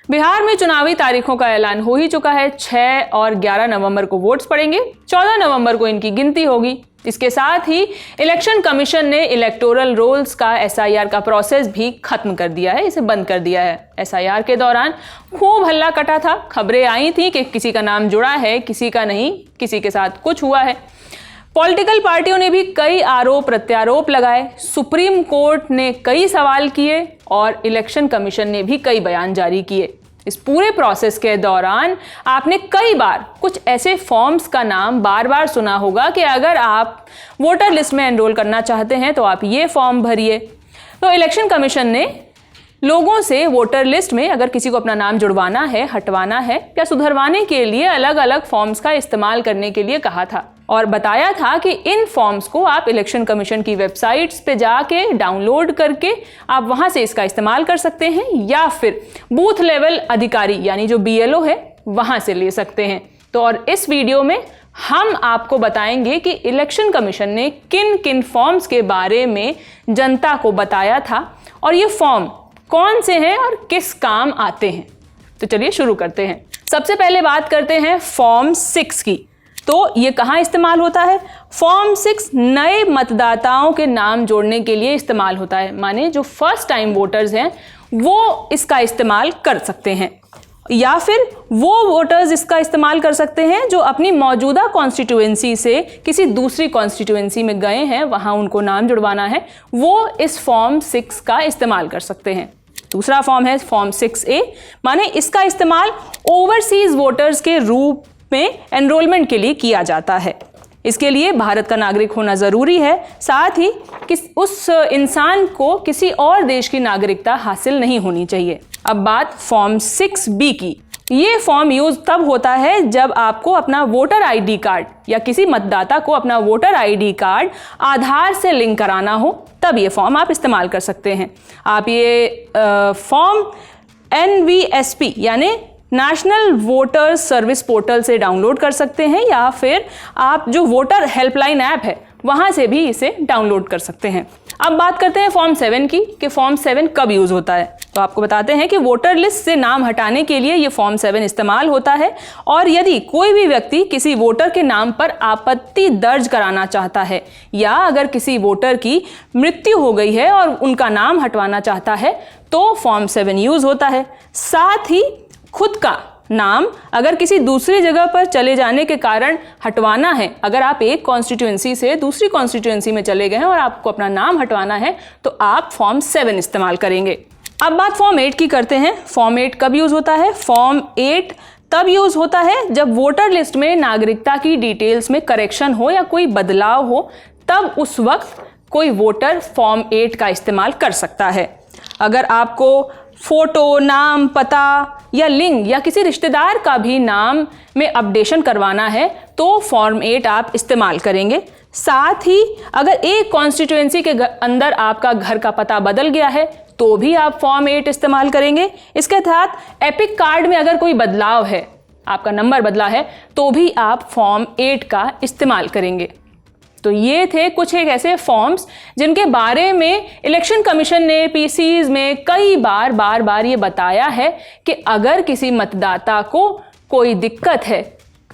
बिहार में चुनावी तारीखों का ऐलान हो ही चुका है। 6 और 11 नवंबर को वोट्स पड़ेंगे, 14 नवंबर को इनकी गिनती होगी। इसके साथ ही इलेक्शन कमीशन ने इलेक्टोरल रोल्स का SIR का प्रोसेस भी खत्म कर दिया है, इसे बंद कर दिया है। SIR के दौरान खूब हल्ला कटा था, खबरें आई थी कि किसी का नाम जुड़ा है, किसी का नहीं, किसी के साथ कुछ हुआ है। पॉलिटिकल पार्टियों ने भी कई आरोप प्रत्यारोप लगाए, सुप्रीम कोर्ट ने कई सवाल किए और इलेक्शन कमीशन ने भी कई बयान जारी किए। इस पूरे प्रोसेस के दौरान आपने कई बार कुछ ऐसे फॉर्म्स का नाम बार बार सुना होगा कि अगर आप वोटर लिस्ट में एनरोल करना चाहते हैं तो आप ये फॉर्म भरिए। तो इलेक्शन कमीशन ने लोगों से वोटर लिस्ट में अगर किसी को अपना नाम जुड़वाना है, हटवाना है या सुधरवाने के लिए अलग अलग फॉर्म्स का इस्तेमाल करने के लिए कहा था और बताया था कि इन फॉर्म्स को आप इलेक्शन कमीशन की वेबसाइट्स पे जाके डाउनलोड करके आप वहां से इसका इस्तेमाल कर सकते हैं या फिर बूथ लेवल अधिकारी यानी जो BLO है वहां से ले सकते हैं। तो और इस वीडियो में हम आपको बताएंगे कि इलेक्शन कमीशन ने किन किन फॉर्म्स के बारे में जनता को बताया था और ये फॉर्म कौन से हैं और किस काम आते हैं। तो चलिए शुरू करते हैं। सबसे पहले बात करते हैं फॉर्म 6 की। तो ये कहाँ इस्तेमाल होता है? फॉर्म 6 नए मतदाताओं के नाम जोड़ने के लिए इस्तेमाल होता है, माने जो फर्स्ट टाइम वोटर्स हैं वो इसका इस्तेमाल कर सकते हैं या फिर वो वोटर्स इसका इस्तेमाल कर सकते हैं जो अपनी मौजूदा कॉन्स्टिट्यूएंसी से किसी दूसरी कॉन्स्टिट्यूएंसी में गए हैं, वहाँ उनको नाम जुड़वाना है, वो इस फॉर्म 6 का इस्तेमाल कर सकते हैं। दूसरा फॉर्म है फॉर्म 6A, माने इसका इस्तेमाल ओवरसीज वोटर्स के रूप में एनरोलमेंट के लिए किया जाता है। इसके लिए भारत का नागरिक होना ज़रूरी है, साथ ही उस इंसान को किसी और देश की नागरिकता हासिल नहीं होनी चाहिए। अब बात फॉर्म 6B की। ये फॉर्म यूज तब होता है जब आपको अपना वोटर ID कार्ड या किसी मतदाता को अपना वोटर ID कार्ड आधार से लिंक कराना हो, तब ये फॉर्म आप इस्तेमाल कर सकते हैं। आप ये फॉर्म NVSP यानी नेशनल वोटर सर्विस पोर्टल से डाउनलोड कर सकते हैं या फिर आप जो वोटर हेल्पलाइन ऐप है वहां से भी इसे डाउनलोड कर सकते हैं। अब बात करते हैं फॉर्म 7 की कि फॉर्म 7 कब यूज होता है। तो आपको बताते हैं कि वोटर लिस्ट से नाम हटाने के लिए ये फॉर्म 7 इस्तेमाल होता है और यदि कोई भी व्यक्ति किसी वोटर के नाम पर आपत्ति दर्ज कराना चाहता है या अगर किसी वोटर की मृत्यु हो गई है और उनका नाम हटवाना चाहता है तो फॉर्म 7 यूज होता है। साथ ही खुद का नाम अगर किसी दूसरी जगह पर चले जाने के कारण हटवाना है, अगर आप एक कॉन्स्टिट्यूएंसी से दूसरी कॉन्स्टिट्यूएंसी में चले गए हैं और आपको अपना नाम हटवाना है तो आप फॉर्म 7 इस्तेमाल करेंगे। अब बात फॉर्म 8 की करते हैं। फॉर्म 8 कब यूज होता है? फॉर्म 8 तब यूज होता है जब वोटर लिस्ट में नागरिकता की डिटेल्स में करेक्शन हो या कोई बदलाव हो, तब उस वक्त कोई वोटर फॉर्म 8 का इस्तेमाल कर सकता है। अगर आपको फोटो, नाम, पता या लिंग या किसी रिश्तेदार का भी नाम में अपडेशन करवाना है तो फॉर्म 8 आप इस्तेमाल करेंगे। साथ ही अगर एक कॉन्स्टिट्यूएंसी के अंदर आपका घर का पता बदल गया है तो भी आप फॉर्म 8 इस्तेमाल करेंगे। इसके साथ एपिक कार्ड में अगर कोई बदलाव है, आपका नंबर बदला है, तो भी आप फॉर्म 8 का इस्तेमाल करेंगे। तो ये थे कुछ एक ऐसे फॉर्म्स जिनके बारे में इलेक्शन कमीशन ने PCs में कई बार ये बताया है कि अगर किसी मतदाता को कोई दिक्कत है,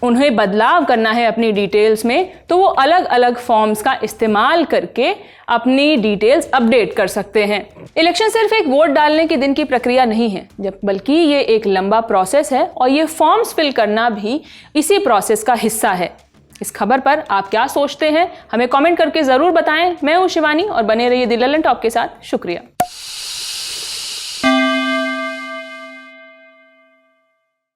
उन्हें बदलाव करना है अपनी डिटेल्स में, तो वो अलग अलग फॉर्म्स का इस्तेमाल करके अपनी डिटेल्स अपडेट कर सकते हैं। इलेक्शन सिर्फ एक वोट डालने के दिन की प्रक्रिया नहीं है, बल्कि ये एक लंबा प्रोसेस है और ये फॉर्म्स फिल करना भी इसी प्रोसेस का हिस्सा है। इस खबर पर आप क्या सोचते हैं, हमें कमेंट करके ज़रूर बताएं। मैं हूं शिवानी और बने रहिए द ललन टॉक के साथ। शुक्रिया।